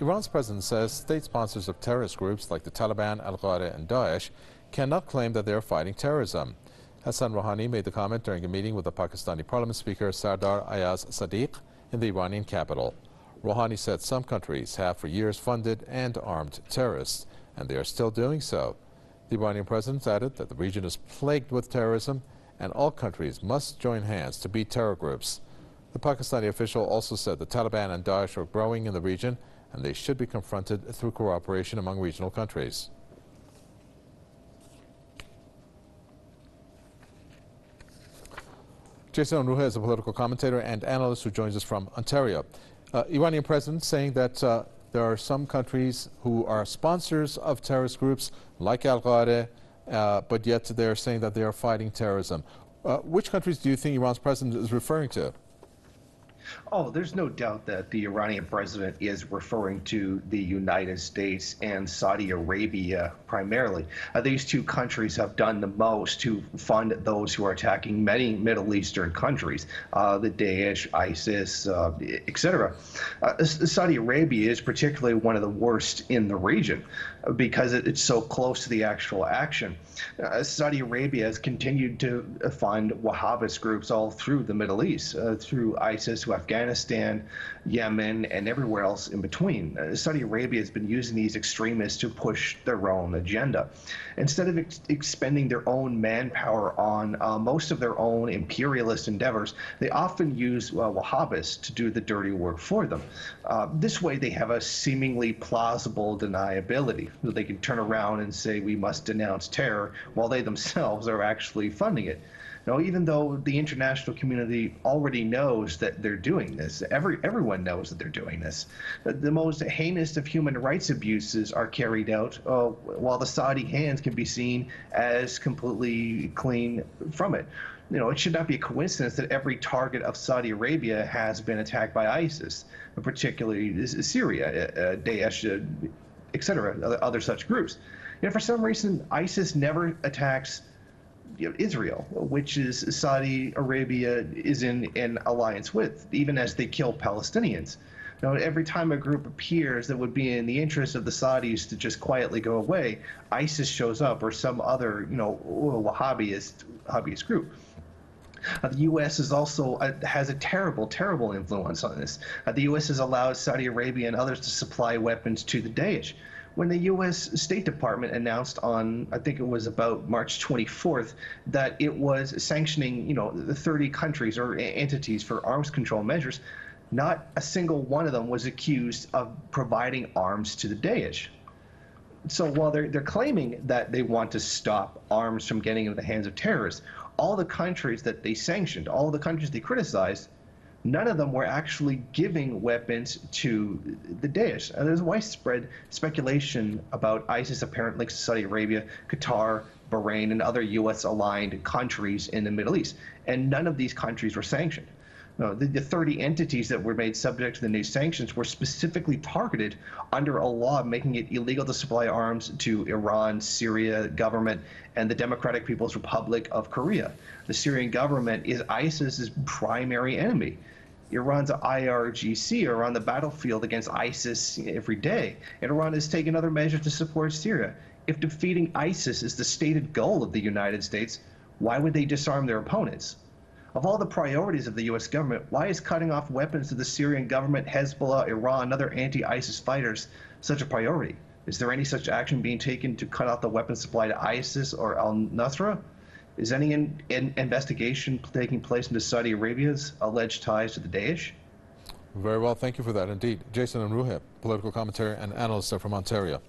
Iran's president says state sponsors of terrorist groups like the Taliban, Al-Qaeda and Daesh cannot claim that they are fighting terrorism. Rouhani made the comment during a meeting with the Pakistani Parliament Speaker Sardar Ayaz Sadiq in the Iranian capital. Rouhani said some countries have for years funded and armed terrorists, and they are still doing so. The Iranian president added that the region is plagued with terrorism and all countries must join hands to beat terror groups. The Pakistani official also said the Taliban and Daesh are growing in the region and they should be confronted through cooperation among regional countries. Jason Unruhe is a political commentator and analyst who joins us from Ontario. Iranian president saying that there are some countries who are sponsors of terrorist groups like Al-Qaeda, but yet they're saying that they are fighting terrorism. Which countries do you think Iran's president is referring to? Oh, there's no doubt that the Iranian president is referring to the United States and Saudi Arabia primarily. These two countries have done the most to fund those who are attacking many Middle Eastern countries, the Daesh, ISIS, etc. Saudi Arabia is particularly one of the worst in the region because it's so close to the actual action. Saudi Arabia has continued to fund Wahhabist groups all through the Middle East, through ISIS, to Afghanistan, Yemen, and everywhere else in between. Saudi Arabia has been using these extremists to push their own agenda. Instead of expending their own manpower on most of their own imperialist endeavors, they often use Wahhabists to do the dirty work for them. This way they have a seemingly plausible deniability. They can turn around and say we must denounce terror while they themselves are actually funding it. Now, even though the international community already knows that they're doing this, everyone knows that they're doing this. The most heinous of human rights abuses are carried out while the Saudi hands can be seen as completely clean from it. It should not be a coincidence that every target of Saudi Arabia has been attacked by ISIS, particularly Syria, Daesh, etc., other such groups. For some reason, ISIS never attacks Israel, which is Saudi Arabia is in an alliance with, even as they kill Palestinians. Every time a group appears that would be in the interest of the Saudis to just quietly go away, ISIS shows up or some other, Wahhabist group. The U.S. is also has a terrible influence on this. The U.S. has allowed Saudi Arabia and others to supply weapons to the Daesh. When the U.S. State Department announced on, I think it was about March 24th, that it was sanctioning, the 30 countries or entities for arms control measures, not a single one of them was accused of providing arms to the Daesh. So while they're claiming that they want to stop arms from getting into the hands of terrorists, all the countries that they sanctioned, all the countries they criticized, none of them were actually giving weapons to the Daesh. There's widespread speculation about ISIS apparent links to Saudi Arabia, Qatar, Bahrain, and other U.S.-aligned countries in the Middle East, and none of these countries were sanctioned. No, the 30 entities that were made subject to the new sanctions were specifically targeted under a law making it illegal to supply arms to Iran, Syria government, and the Democratic People's Republic of Korea. The Syrian government is ISIS's primary enemy. Iran's IRGC are on the battlefield against ISIS every day, and Iran has taken other measures to support Syria. If defeating ISIS is the stated goal of the United States, why would they disarm their opponents? Of all the priorities of the U.S. government, why is cutting off weapons to the Syrian government, Hezbollah, Iran, and other anti-ISIS fighters such a priority? Is there any such action being taken to cut off the weapons supply to ISIS or al-Nusra? Is any investigation taking place into Saudi Arabia's alleged ties to the Daesh? Very well, thank you for that indeed. Jason Unruhe, political commentator and analyst from Ontario.